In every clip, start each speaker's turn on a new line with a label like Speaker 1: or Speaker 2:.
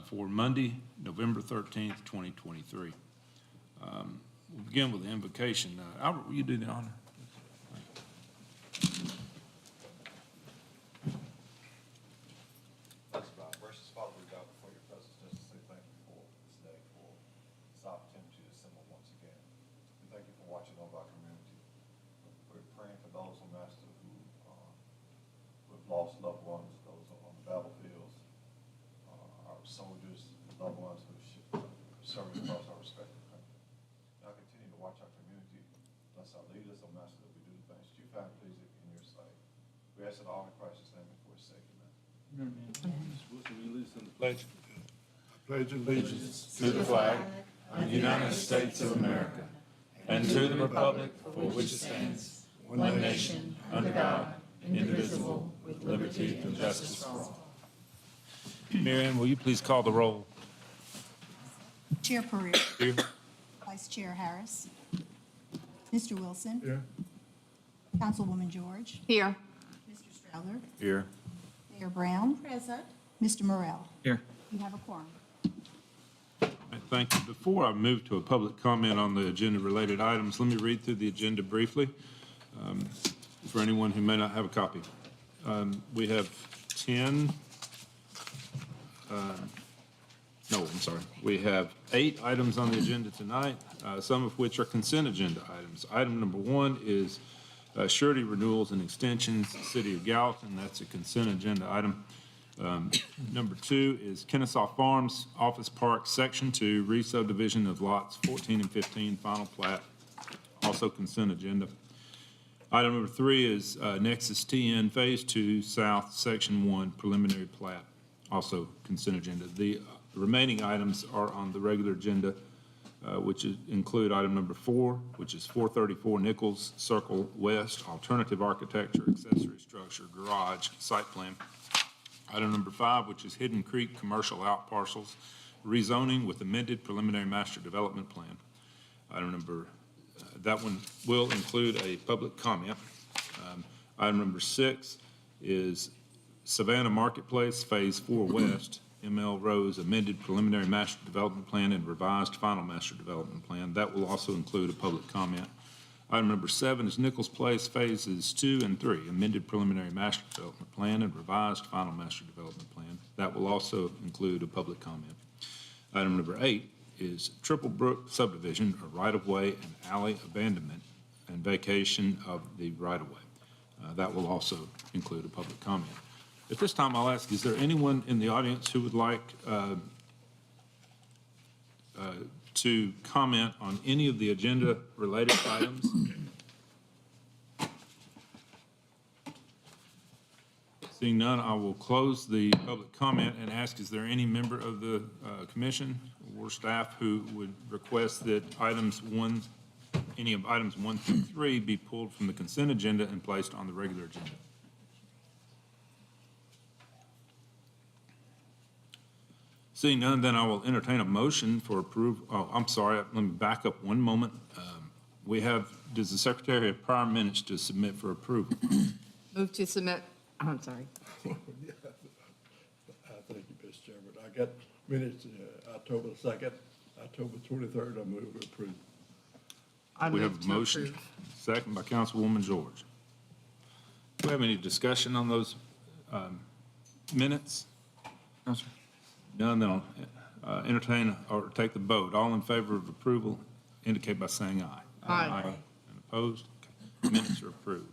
Speaker 1: for Monday, November 13th, 2023. We'll begin with the invocation. Albert, will you do the honor?
Speaker 2: Let's bow. Gracious Father, we bow before your presence just to say thank you for this day, for this opportunity to assemble once again. We thank you for watching over our community. We're praying for those, oh Master, who have lost loved ones, those on the battlefields, our soldiers, loved ones who are serving across our respective countries. Now continue to watch our community. Bless our leaders, oh Master, that we do the things that you find pleasing in your sight. We ask it all in Christ's name and for his sake. Amen.
Speaker 1: Pledge.
Speaker 3: Pledge allegiance
Speaker 1: To the flag of the United States of America and to the republic for which it stands, one nation, under God, indivisible, with liberty and justice for all. Mary Ann, will you please call the roll?
Speaker 4: Chair Pereira.
Speaker 1: Here.
Speaker 4: Vice Chair Harris. Mr. Wilson.
Speaker 3: Here.
Speaker 4: Councilwoman George.
Speaker 5: Here.
Speaker 4: Mr. Strowler.
Speaker 1: Here.
Speaker 4: Mayor Brown.
Speaker 5: Present.
Speaker 4: Mr. Morrell.
Speaker 1: Here.
Speaker 4: You have a quorum.
Speaker 1: Thank you. Before I move to a public comment on the agenda-related items, let me read through the agenda briefly for anyone who may not have a copy. We have 10, we have 8 items on the agenda tonight, some of which are consent agenda items. Item number 1 is surety renewals and extensions, City of Gallatin. That's a consent agenda item. Number 2 is Kennesaw Farms Office Park Section 2 re-subdivision of lots 14 and 15, final plat, also consent agenda. Item number 3 is Nexus TN Phase 2 South Section 1 preliminary plat, also consent agenda. The remaining items are on the regular agenda, which include item number 4, which is 434 Nichols Circle West, alternative architecture, accessory structure, garage, site plan. Item number 5, which is Hidden Creek Commercial Out Parcels, rezoning with amended preliminary master development plan. Item number, that one will include a public comment. Item number 6 is Savannah Marketplace, Phase 4 West, ML Rose, amended preliminary master development plan and revised final master development plan. That will also include a public comment. Item number 7 is Nichols Place, Phases 2 and 3, amended preliminary master development plan and revised final master development plan. That will also include a public comment. Item number 8 is Triple Brook subdivision, a right-of-way and alley abandonment and vacation of the right-of-way. That will also include a public comment. At this time, I'll ask, is there anyone in the audience who would like to comment on any of the agenda-related items? Seeing none, I will close the public comment and ask, is there any member of the commission or staff who would request that any of items 1 through 3 be pulled from the consent agenda and placed on the regular agenda? Seeing none, then I will entertain a motion for approval. Oh, I'm sorry, let me back up one moment. Does the Secretary have prior minutes to submit for approval?
Speaker 5: Move to submit, I'm sorry.
Speaker 3: Thank you, Mr. Chairman. I got minutes, October 2nd, October 23rd, I move to approve.
Speaker 1: We have a motion, second by Councilwoman George. Do we have any discussion on those minutes? No, sir. None, then I'll entertain or take the vote. All in favor of approval indicate by saying aye.
Speaker 5: Aye.
Speaker 1: And opposed? Okay. Minutes are approved.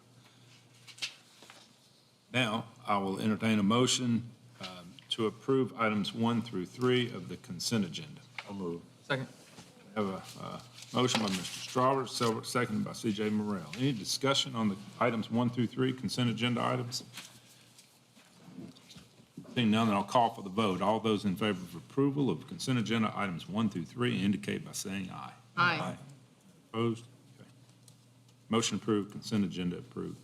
Speaker 1: Now, I will entertain a motion to approve items 1 through 3 of the consent agenda.
Speaker 2: I'll move.
Speaker 5: Second.
Speaker 1: I have a motion by Mr. Strawber, seconded by C.J. Morrell. Any discussion on the items 1 through 3 consent agenda items? Seeing none, then I'll call for the vote. All those in favor of approval of consent agenda items 1 through 3 indicate by saying aye.
Speaker 5: Aye.
Speaker 1: Opposed? Okay. Motion approved, consent agenda approved.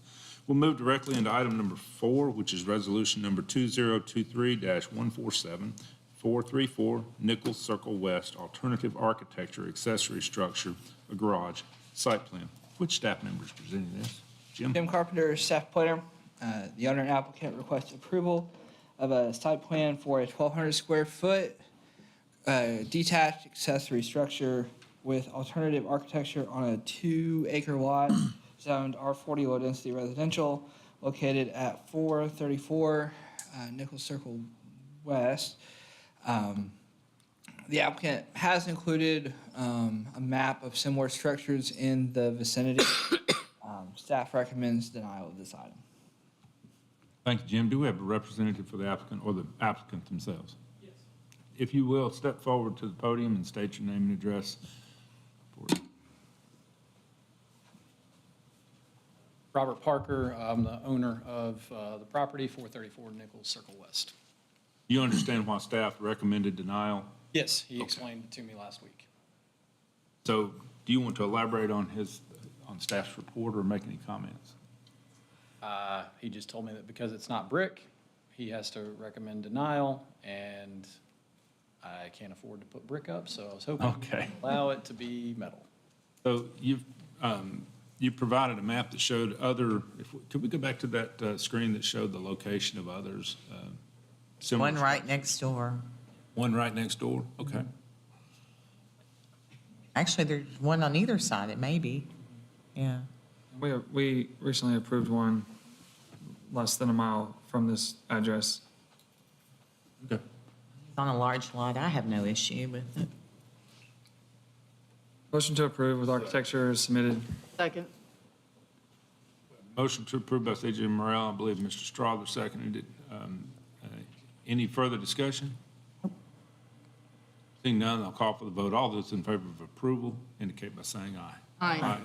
Speaker 1: We'll move directly into item number 4, which is resolution number 2023-147, 434 Nichols Circle West, alternative architecture, accessory structure, a garage, site plan. Which staff member is presenting this? Jim?
Speaker 6: Jim Carpenter, staff planner. The owner and applicant requested approval of a site plan for a 1,200 square foot detached accessory structure with alternative architecture on a 2-acre lot zoned R40 low density residential located at 434 Nichols Circle West. The applicant has included a map of similar structures in the vicinity. Staff recommends denial of this item.
Speaker 1: Thank you, Jim. Do we have a representative for the applicant or the applicant themselves? Yes. If you will, step forward to the podium and state your name and address.
Speaker 7: Robert Parker, I'm the owner of the property, 434 Nichols Circle West.
Speaker 1: You understand why staff recommended denial?
Speaker 7: Yes, he explained it to me last week.
Speaker 1: So do you want to elaborate on staff's report or make any comments?
Speaker 7: He just told me that because it's not brick, he has to recommend denial, and I can't afford to put brick up, so I was hoping
Speaker 1: Okay.
Speaker 7: to allow it to be metal.
Speaker 1: So you provided a map that showed could we go back to that screen that showed the location of others? Similar
Speaker 8: One right next door.
Speaker 1: One right next door? Okay.
Speaker 8: Actually, there's one on either side, it may be. Yeah.
Speaker 9: We recently approved one less than a mile from this address.
Speaker 1: Okay.
Speaker 8: It's on a large lot. I have no issue with it.
Speaker 9: Motion to approve with architecture is submitted.
Speaker 5: Second.
Speaker 1: Motion to approve by C.J. Morrell. I believe Mr. Strawther seconded it. Any further discussion? Seeing none, I'll call for the vote. All those in favor of approval indicate by saying aye.
Speaker 5: Aye.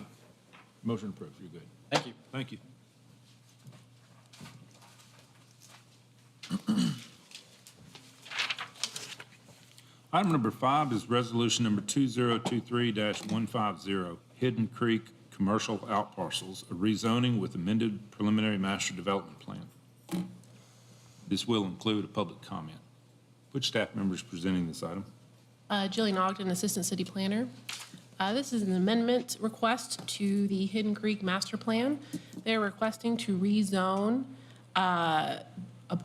Speaker 1: Motion approved. You're good.
Speaker 7: Thank you.
Speaker 1: Thank you. Item number 5 is resolution number 2023-150, Hidden Creek Commercial Outparcels, a rezoning with amended preliminary master development plan. This will include a public comment. Which staff member is presenting this item?
Speaker 10: Jillian Ogden, Assistant City Planner. This is an amendment request to the Hidden Creek Master Plan. They're requesting to rezone a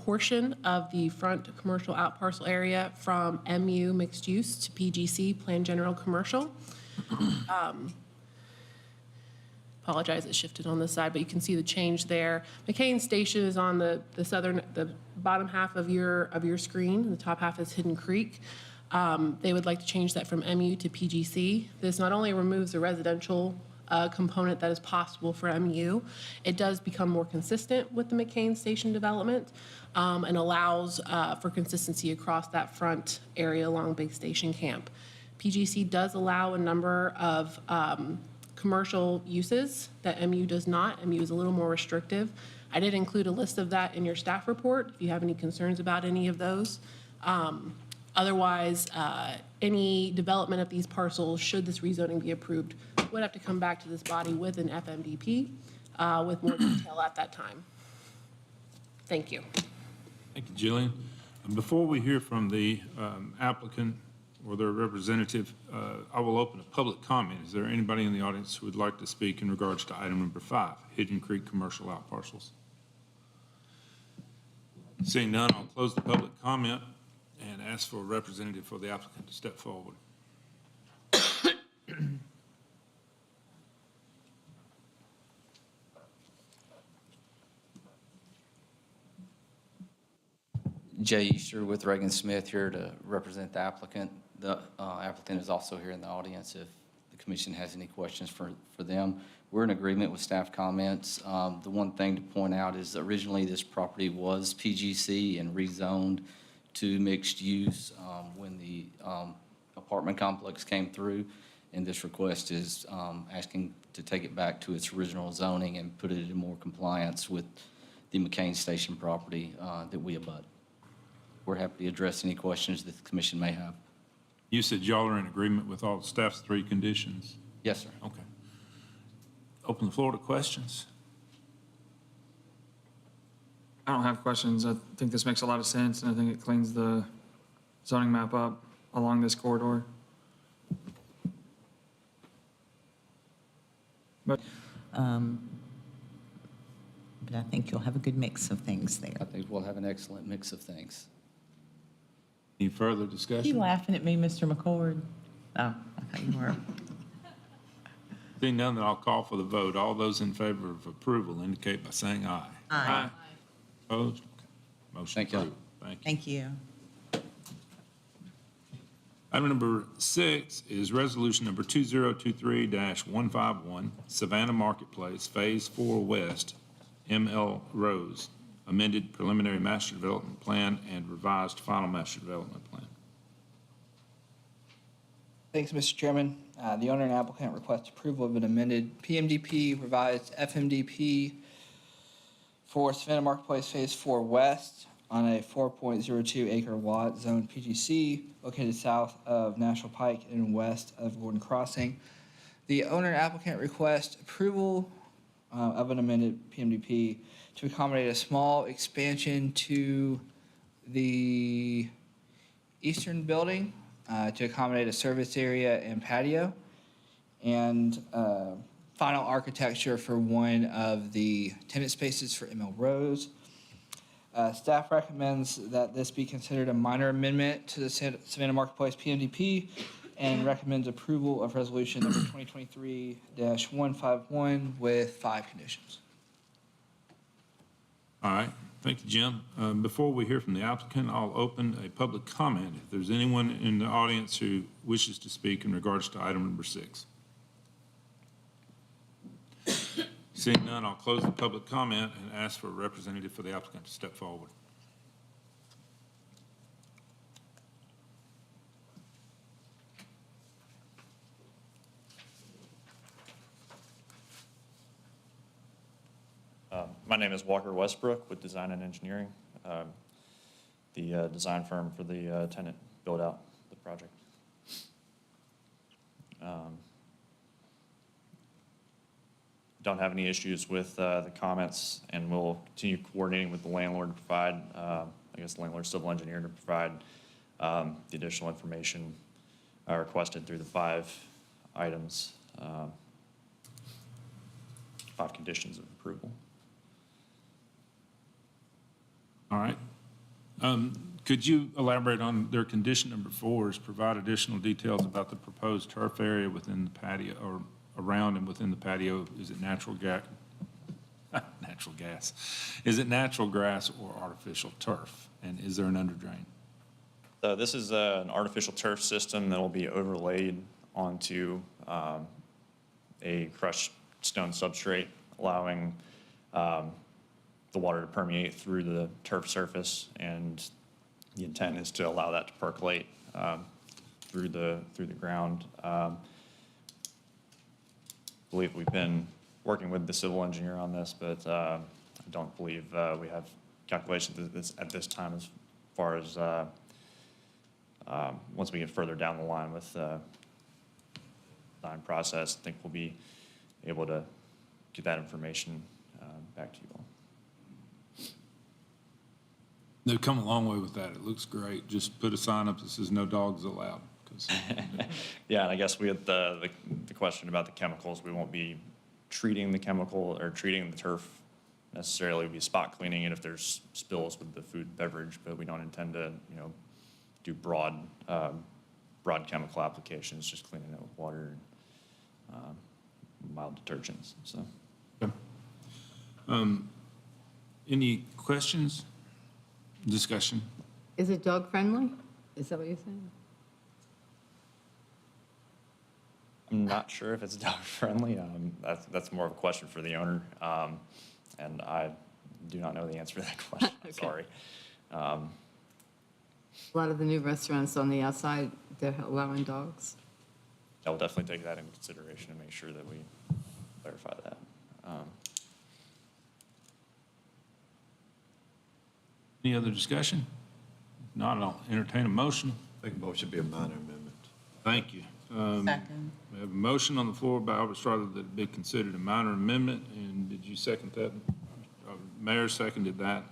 Speaker 10: portion of the front commercial outparcel area from MU mixed use to PGC, Plan General Commercial. Apologize, it shifted on this side, but you can see the change there. McCain Station is on the bottom half of your screen. The top half is Hidden Creek. They would like to change that from MU to PGC. This not only removes the residential component that is possible for MU, it does become more consistent with the McCain Station development and allows for consistency across that front area along Big Station Camp. PGC does allow a number of commercial uses that MU does not. MU is a little more restrictive. I did include a list of that in your staff report if you have any concerns about any of those. Otherwise, any development of these parcels, should this rezoning be approved, would have to come back to this body with an FMDP with more detail at that time. Thank you.
Speaker 1: Thank you, Jillian. Before we hear from the applicant or their representative, I will open a public comment. Is there anybody in the audience who would like to speak in regards to item number 5, Hidden Creek Commercial Outparcels? Seeing none, I'll close the public comment and ask for a representative for the applicant to step forward.
Speaker 11: Jay Easter with Reagan Smith here to represent the applicant. The applicant is also here in the audience if the commission has any questions for them. We're in agreement with staff comments. The one thing to point out is originally this property was PGC and rezoned to mixed use when the apartment complex came through. And this request is asking to take it back to its original zoning and put it in more compliance with the McCain Station property that we abut. We're happy to address any questions that the commission may have.
Speaker 1: You said y'all are in agreement with all the staff's 3 conditions?
Speaker 11: Yes, sir.
Speaker 1: Okay. Open the floor to questions.
Speaker 9: I don't have questions. I think this makes a lot of sense, and I think it cleans the zoning map up along this corridor. But
Speaker 8: But I think you'll have a good mix of things there.
Speaker 11: I think we'll have an excellent mix of things.
Speaker 1: Any further
Speaker 8: You
Speaker 1: discussion?
Speaker 8: laughing at me, Mr. McCord? Oh, I thought you were.
Speaker 1: Seeing none, then I'll call for the vote. All those in favor of approval indicate by saying aye.
Speaker 8: Aye.
Speaker 1: Opposed? Motion
Speaker 11: Thank you.
Speaker 1: approved. Thank you.
Speaker 8: Thank you.
Speaker 1: Item number 6 is resolution number 2023-151, Savannah Marketplace, Phase 4 West, ML Rose, amended preliminary master development plan and revised final master development plan.
Speaker 6: Thanks, Mr. Chairman. The owner and applicant request approval of an amended PMDP, revised FMDP for Savannah Marketplace Phase 4 West on a 4.02 acre lot zone PGC located south of National Pike and west of Gordon Crossing. The owner and applicant request approval of an amended PMDP to accommodate a small expansion to the eastern building to accommodate a service area and patio, and final architecture for one of the tenant spaces for ML Rose. Staff recommends that this be considered a minor amendment to the Savannah Marketplace PMDP and recommends approval of resolution number 2023-151 with 5 conditions.
Speaker 1: All right, thank you, Jim. Before we hear from the applicant, I'll open a public comment. If there's anyone in the audience who wishes to speak in regards to item number 6. Seeing none, I'll close the public comment and ask for a representative for the applicant to step forward.
Speaker 12: My name is Walker Westbrook with Design and Engineering, the design firm for the tenant build-out the project. Don't have any issues with the comments, and we'll continue coordinating with the landlord to provide, I guess, the landlord civil engineer to provide the additional information requested through the 5 items, 5 conditions of approval.
Speaker 1: All right. Could you elaborate on their condition number 4 is provide additional details about the proposed turf area within the patio or around and within the patio? Is it natural gas? Natural gas. Is it natural grass or artificial turf? And is there an underdrain?
Speaker 12: This is an artificial turf system that will be overlaid onto a crushed stone substrate, allowing the water to permeate through the turf surface, and the intent is to allow that to percolate through the ground. I believe we've been working with the civil engineer on this, but I don't believe we have calculations at this time as far as once we get further down the line with the design process. I think we'll be able to get that information back to you all.
Speaker 1: They've come a long way with that. It looks great. Just put a sign up that says no dogs allowed. 'Cause
Speaker 12: Yeah, and I guess we had the question about the chemicals. We won't be treating the chemical or treating the turf necessarily. We'll be spot cleaning it if there's spills with the food and beverage, but we don't intend to, do broad chemical applications, just cleaning it with water and mild detergents, so.
Speaker 1: Any questions? Discussion?
Speaker 5: Is it dog friendly? Is that what you're saying?
Speaker 12: I'm not sure if it's dog friendly. That's more of a question for the owner, and I do not know the answer to that question.
Speaker 5: Okay.
Speaker 12: Sorry.
Speaker 5: A lot of the new restaurants on the outside, they're allowing dogs.
Speaker 12: I will definitely take that into consideration and make sure that we clarify that.
Speaker 1: Any other discussion? If not, I'll entertain a motion.
Speaker 2: I think a motion be a minor amendment.
Speaker 1: Thank you.
Speaker 8: Second.
Speaker 1: We have a motion on the floor by Albert Strother that it be considered a minor amendment, and did you second that? Mayor seconded that.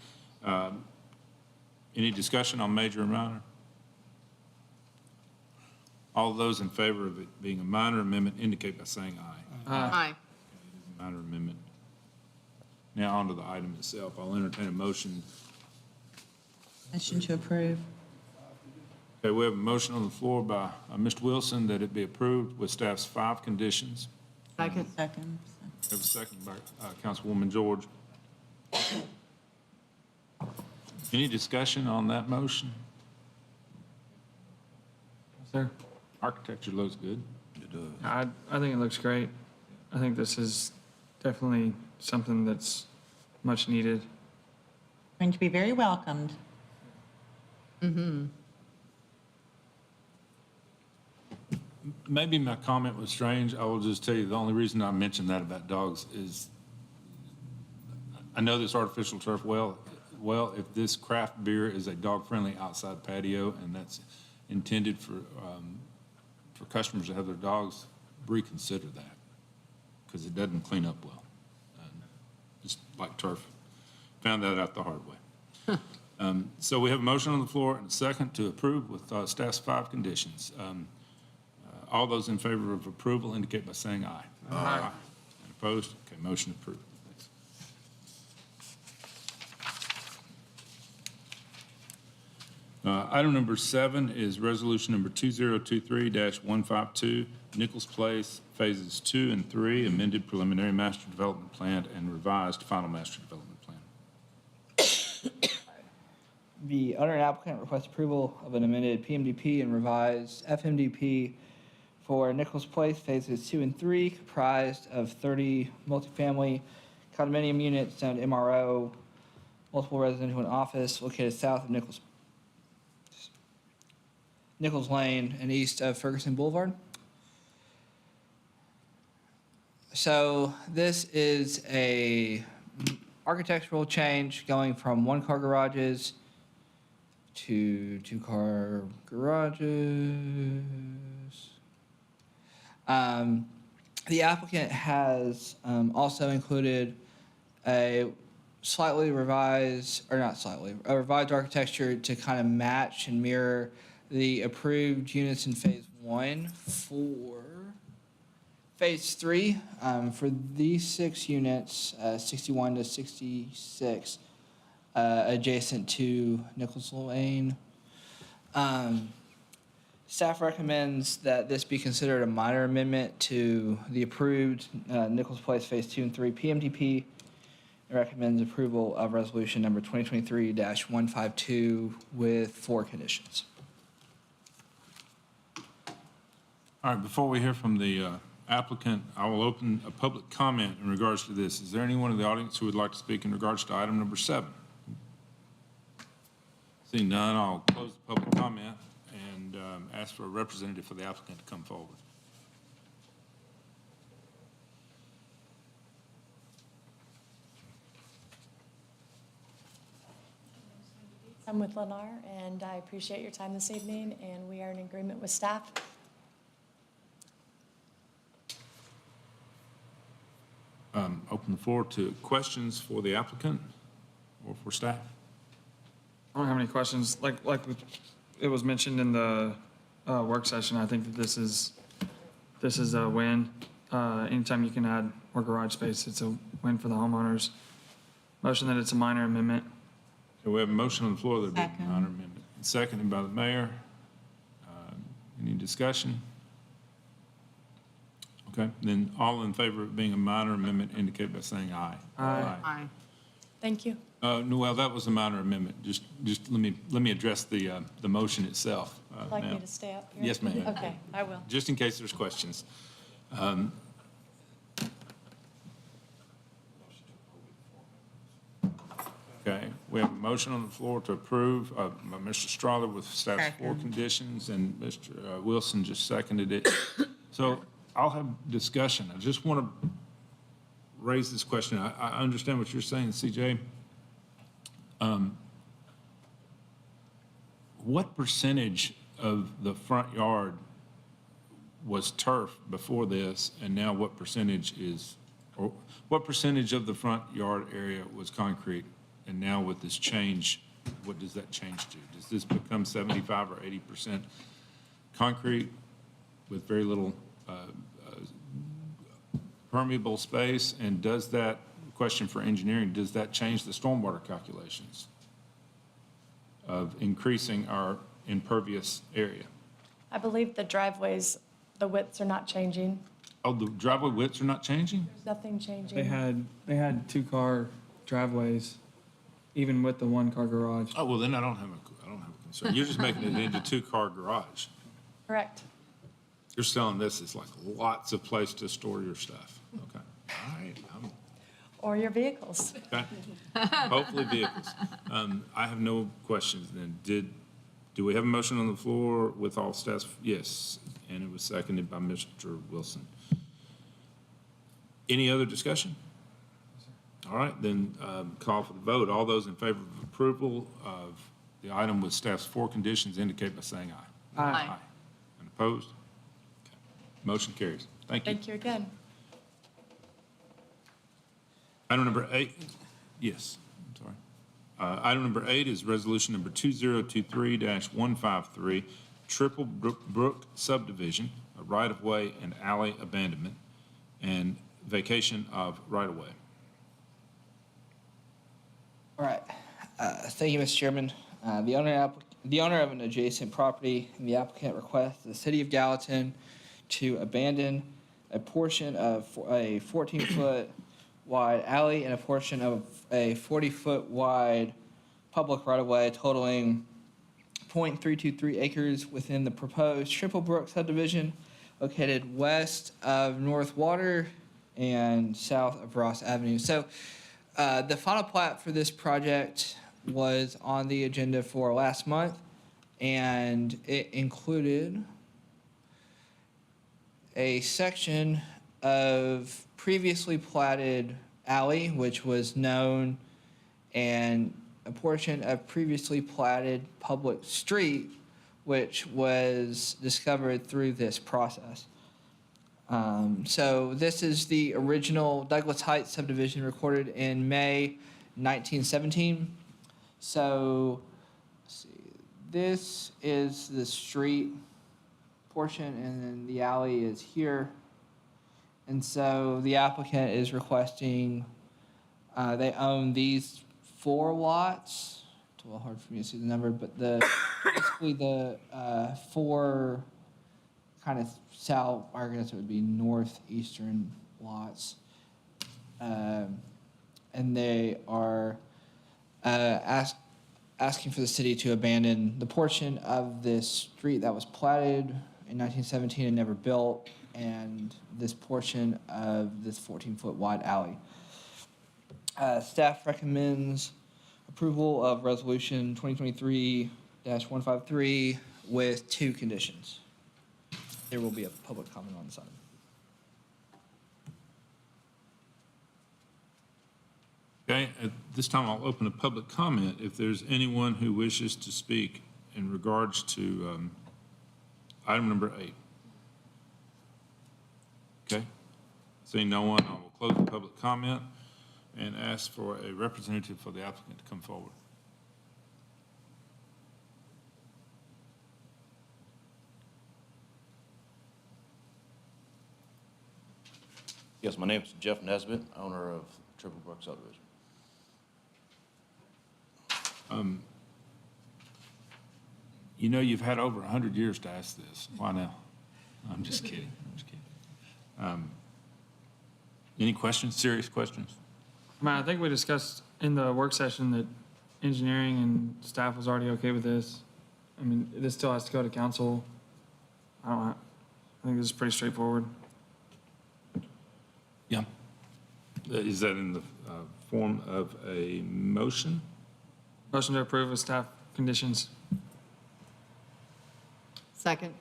Speaker 1: Any discussion on major or minor? All those in favor of it being a minor amendment indicate by saying aye.
Speaker 5: Aye.
Speaker 1: It is a minor amendment. Now on to the item itself. I'll entertain a motion.
Speaker 8: Motion to approve.
Speaker 1: Okay, we have a motion on the floor by Mr. Wilson that it be approved with staff's 5 conditions.
Speaker 5: Second.
Speaker 8: Second.
Speaker 1: We have a second by Councilwoman George. Any discussion on that motion?
Speaker 9: Sir?
Speaker 1: Architecture looks good.
Speaker 9: I think it looks great. I think this is definitely something that's much needed.
Speaker 8: Going to be very welcomed.
Speaker 1: Maybe my comment was strange. I will just tell you, the only reason I mentioned that about dogs is I know this artificial turf well, if this craft beer is a dog-friendly outside patio and that's intended for customers to have their dogs, reconsider that because it doesn't clean up well. Just like turf. Found that out the hard way. So we have a motion on the floor and a second to approve with staff's 5 conditions. All those in favor of approval indicate by saying aye. Aye. And opposed? Okay, motion approved. Thanks. Item number 7 is resolution number 2023-152, Nichols Place, phases 2 and 3, amended preliminary master development plan and revised final master development plan.
Speaker 6: The owner and applicant request approval of an amended PMDP and revised FMDP for Nichols Place Phases 2 and 3, comprised of 30 multifamily condominium units zoned MRO, multiple residential and office located south of Nichols Lane and east of Ferguson Boulevard. So this is a architectural change going from 1-car garages to 2-car garages. The applicant has also included a slightly revised, or not slightly, a revised architecture to kind of match and mirror the approved units in phase 1 for phase 3. For these 6 units, 61 to 66, adjacent to Nichols Lane. Staff recommends that this be considered a minor amendment to the approved Nichols Place Phase 2 and 3 PMDP, and recommends approval of resolution number 2023-152 with 4 conditions.
Speaker 1: All right, before we hear from the applicant, I will open a public comment in regards to this. Is there anyone in the audience who would like to speak in regards to item number 7? Seeing none, I'll close the public comment and ask for a representative for the applicant to come forward.
Speaker 13: I'm with Lennar, and I appreciate your time this evening, and we are in agreement with staff.
Speaker 1: Open the floor to questions for the applicant or for staff.
Speaker 9: I don't have any questions. Like it was mentioned in the work session, I think that this is a win. Anytime you can add more garage space, it's a win for the homeowners. Motion that it's a minor amendment.
Speaker 1: So we have a motion on the floor that would be a
Speaker 8: Second.
Speaker 1: minor amendment. Seconded by the mayor. Any discussion? Okay, then all in favor of being a minor amendment indicate by saying aye.
Speaker 5: Aye.
Speaker 13: Thank you.
Speaker 1: Noel, that was a minor amendment. Just let me address the motion itself.
Speaker 13: Would like
Speaker 1: now.
Speaker 13: me to stay up here?
Speaker 1: Yes, ma'am.
Speaker 13: Okay, I will.
Speaker 1: Just in case there's questions. Okay, we have a motion on the floor to approve by Mr. Strother with staff's 4
Speaker 8: Second.
Speaker 1: conditions, and Mr. Wilson just seconded it. So I'll have discussion. I just want to raise this question. I understand what you're saying, CJ. What percentage of the front yard was turf before this, and now what percentage is, or what percentage of the front yard area was concrete? And now with this change, what does that change to? Does this become 75 or 80% concrete with very little permeable space? And does that, question for engineering, does that change the stormwater calculations of increasing our impervious area.
Speaker 13: I believe the driveways, the widths are not changing.
Speaker 1: Oh, the driveway widths are not changing?
Speaker 13: There's nothing changing.
Speaker 9: They had 2-car driveways, even with the 1-car garage.
Speaker 1: Oh, well, then I don't have a concern. You're just making it into 2-car garage.
Speaker 13: Correct.
Speaker 1: You're selling this as like lots of place to store your stuff. Okay. All right.
Speaker 13: Or your vehicles.
Speaker 1: Okay. Hopefully vehicles. I have no questions then. Do we have a motion on the floor with all staffs? Yes, and it was seconded by Mr. Wilson. Any other discussion? All right, then call for the vote. All those in favor of approval of the item with staff's 4 conditions indicate by saying aye.
Speaker 5: Aye.
Speaker 1: And opposed? Okay. Motion carries. Thank you.
Speaker 13: Thank you again.
Speaker 1: Item number 8, yes, I'm sorry. Item number 8 is resolution number 2023-153, Triple Brook subdivision, a right-of-way and alley abandonment, and vacation of right-of-way.
Speaker 6: All right. Thank you, Mr. Chairman. The owner of an adjacent property and the applicant requests the City of Gallatin to abandon a portion of a 14-foot wide alley and a portion of a 40-foot wide public right-of-way totaling 0.323 acres within the proposed Triple Brook subdivision located west of North Water and south of Ross Avenue. So the final plat for this project was on the agenda for last month, and it included a section of previously platted alley, which was known, and a portion of previously platted public street, which was discovered through this process. So this is the original Douglas Heights subdivision recorded in May 1917. So let's see, this is the street portion, and then the alley is here. And so the applicant is requesting, they own these 4 lots. It's a little hard for me to see the number, but basically the 4 kind of south, or I guess it would be northeastern lots. And they are asking for the city to abandon the portion of this street that was platted in 1917 and never built, and this portion of this 14-foot wide alley. Staff recommends approval of resolution 2023-153 with 2 conditions. There will be a public comment on this item.
Speaker 1: Okay, at this time, I'll open a public comment if there's anyone who wishes to speak in regards to item number 8. Okay, seeing no one, I will close the public comment and ask for a representative for the applicant to come forward.
Speaker 14: Yes, my name is Jeff Nesbitt, owner of Triple Brook subdivision.
Speaker 1: You know, you've had over 100 years to ask this. Why now? I'm just kidding. Any questions, serious questions?
Speaker 9: I mean, I think we discussed in the work session that engineering and staff was already okay with this. I mean, this still has to go to council. I think this is pretty straightforward.
Speaker 1: Yeah. Is that in the form of a motion?
Speaker 9: Motion to approve with staff conditions.
Speaker 5: Second.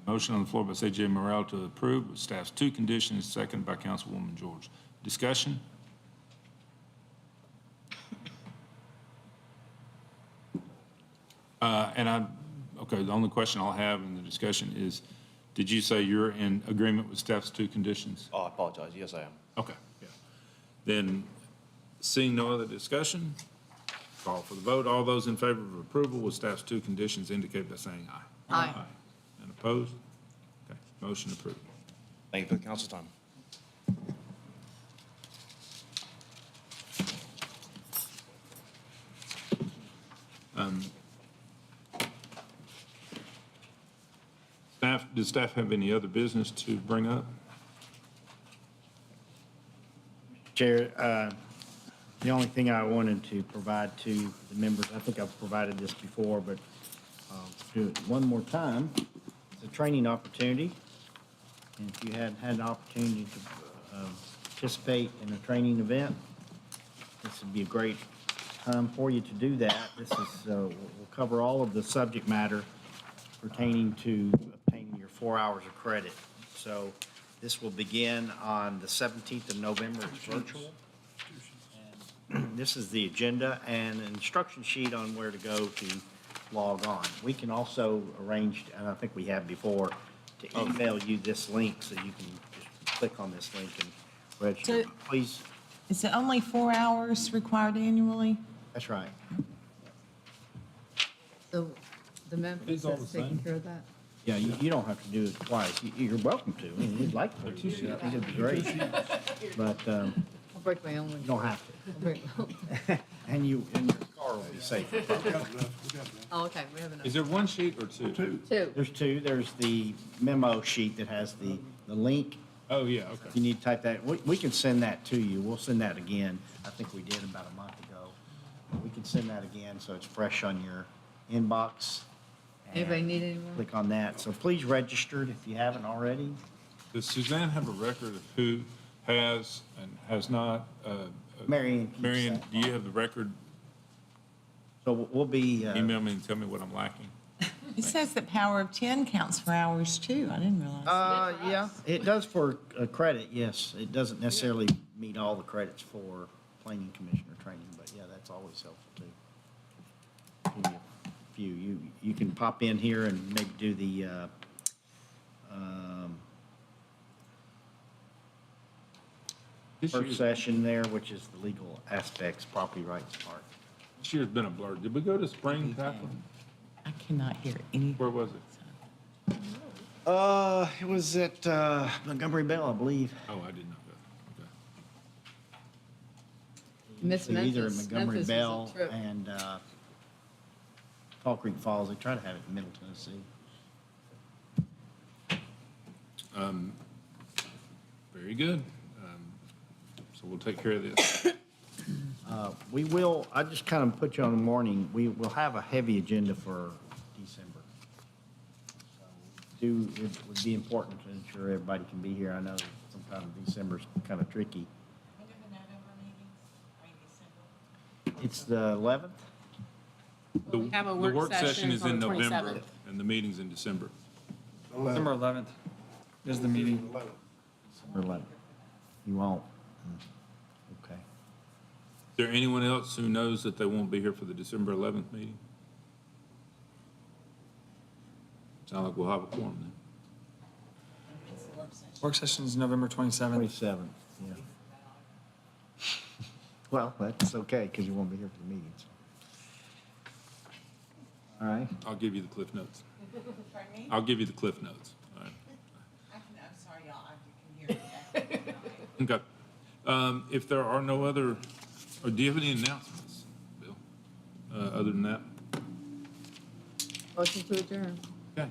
Speaker 1: Motion on the floor by C.J. Morrell to approve with staff's 2 conditions, second by Councilwoman George. Discussion? Okay, the only question I'll have in the discussion is, did you say you're in agreement with staff's 2 conditions?
Speaker 14: Oh, I apologize. Yes, I am.
Speaker 1: Okay, yeah. Then, seeing no other discussion, call for the vote. All those in favor of approval with staff's 2 conditions indicate by saying aye.
Speaker 5: Aye.
Speaker 1: And opposed? Okay, motion approved.
Speaker 14: Thank you for the council's time.
Speaker 1: Does staff have any other business to bring up?
Speaker 15: Chair, the only thing I wanted to provide to the members, I think I've provided this before, but I'll do it one more time. It's a training opportunity. And if you hadn't had an opportunity to participate in a training event, this would be a great time for you to do that. This is, will cover all of the subject matter pertaining to obtaining your 4 hours of credit. So this will begin on the 17th of November. It's virtual. And this is the agenda and an instruction sheet on where to go to log on. We can also arrange, and I think we have before, to email you this link so you can just click on this link and register.
Speaker 8: So-
Speaker 15: Please,
Speaker 8: Is it only 4 hours required annually?
Speaker 15: that's right.
Speaker 5: So the Memphis
Speaker 1: These all
Speaker 5: has
Speaker 1: the
Speaker 5: taken
Speaker 1: same?
Speaker 5: care of that?
Speaker 15: Yeah, you don't have to do it twice. You're welcome to. I mean, we'd like to. It'd be great. But
Speaker 5: I'll break my own
Speaker 15: you
Speaker 5: one.
Speaker 15: don't have
Speaker 5: I'll break my own.
Speaker 15: to. And your car will be safe.
Speaker 5: Oh, okay, we have enough.
Speaker 1: Is there one sheet or two?
Speaker 5: Two.
Speaker 15: There's two. There's the memo sheet that has the link.
Speaker 1: Oh, yeah,
Speaker 15: If
Speaker 1: okay.
Speaker 15: you need to type that, we can send that to you. We'll send that again. I think we did about a month ago. We can send that again so it's fresh on your inbox. And
Speaker 5: Anybody need any more?
Speaker 15: click on that. So please register if you haven't already.
Speaker 1: Does Suzanne have a record of who has and has not?
Speaker 15: Marion keeps
Speaker 1: Marion,
Speaker 15: that.
Speaker 1: do you have the record?
Speaker 15: So we'll be,
Speaker 1: Email me and tell me what I'm lacking.
Speaker 8: It says that power of 10 counts for hours too. I didn't realize.
Speaker 15: yeah, it does for credit, yes. It doesn't necessarily meet all the credits for planning commissioner training, but yeah, that's always helpful too. Give you a few. You can pop in here and maybe do the,
Speaker 1: This
Speaker 15: first
Speaker 1: year's-
Speaker 15: session there, which is the legal aspects, property rights part.
Speaker 1: This year's been a blur. Did we go to spring tackling?
Speaker 8: I cannot hear any.
Speaker 1: Where was it?
Speaker 15: It was at Montgomery Bell, I believe.
Speaker 1: Oh, I did not go. Okay.
Speaker 5: Miss
Speaker 15: Either at
Speaker 5: Memphis.
Speaker 15: Montgomery
Speaker 5: Memphis was a
Speaker 15: Bell
Speaker 5: trip.
Speaker 15: and Fall Creek Falls. They try to have it in Middle Tennessee.
Speaker 1: Very good. So we'll take care of this.
Speaker 15: We will, I just kind of put you on the morning, we will have a heavy agenda for December. So it would be important to ensure everybody can be here. I know sometimes December's kind of tricky.
Speaker 8: When are the November meetings?
Speaker 15: It's the 11th?
Speaker 1: The
Speaker 10: have a
Speaker 1: the
Speaker 10: work session
Speaker 1: session is
Speaker 10: on
Speaker 1: in
Speaker 10: the
Speaker 1: November
Speaker 10: 27th.
Speaker 1: and the meeting's in December.
Speaker 9: December 11th is the meeting.
Speaker 15: December 11th. You won't? Okay.
Speaker 1: Is there anyone else who knows that they won't be here for the December 11th meeting? Sound like we'll have a quorum then.
Speaker 9: Work session is November 27th.
Speaker 15: 27th, yeah. Well, that's okay, because you won't be here for the meetings. All right.
Speaker 1: I'll give you the cliff notes.
Speaker 8: Pardon me?
Speaker 1: I'll give you the cliff notes. All right.
Speaker 8: I'm sorry, y'all, I can hear you.
Speaker 1: Okay. If there are no other, or do you have any announcements, Bill? Other than that?
Speaker 5: Motion to adjourn.
Speaker 1: Okay.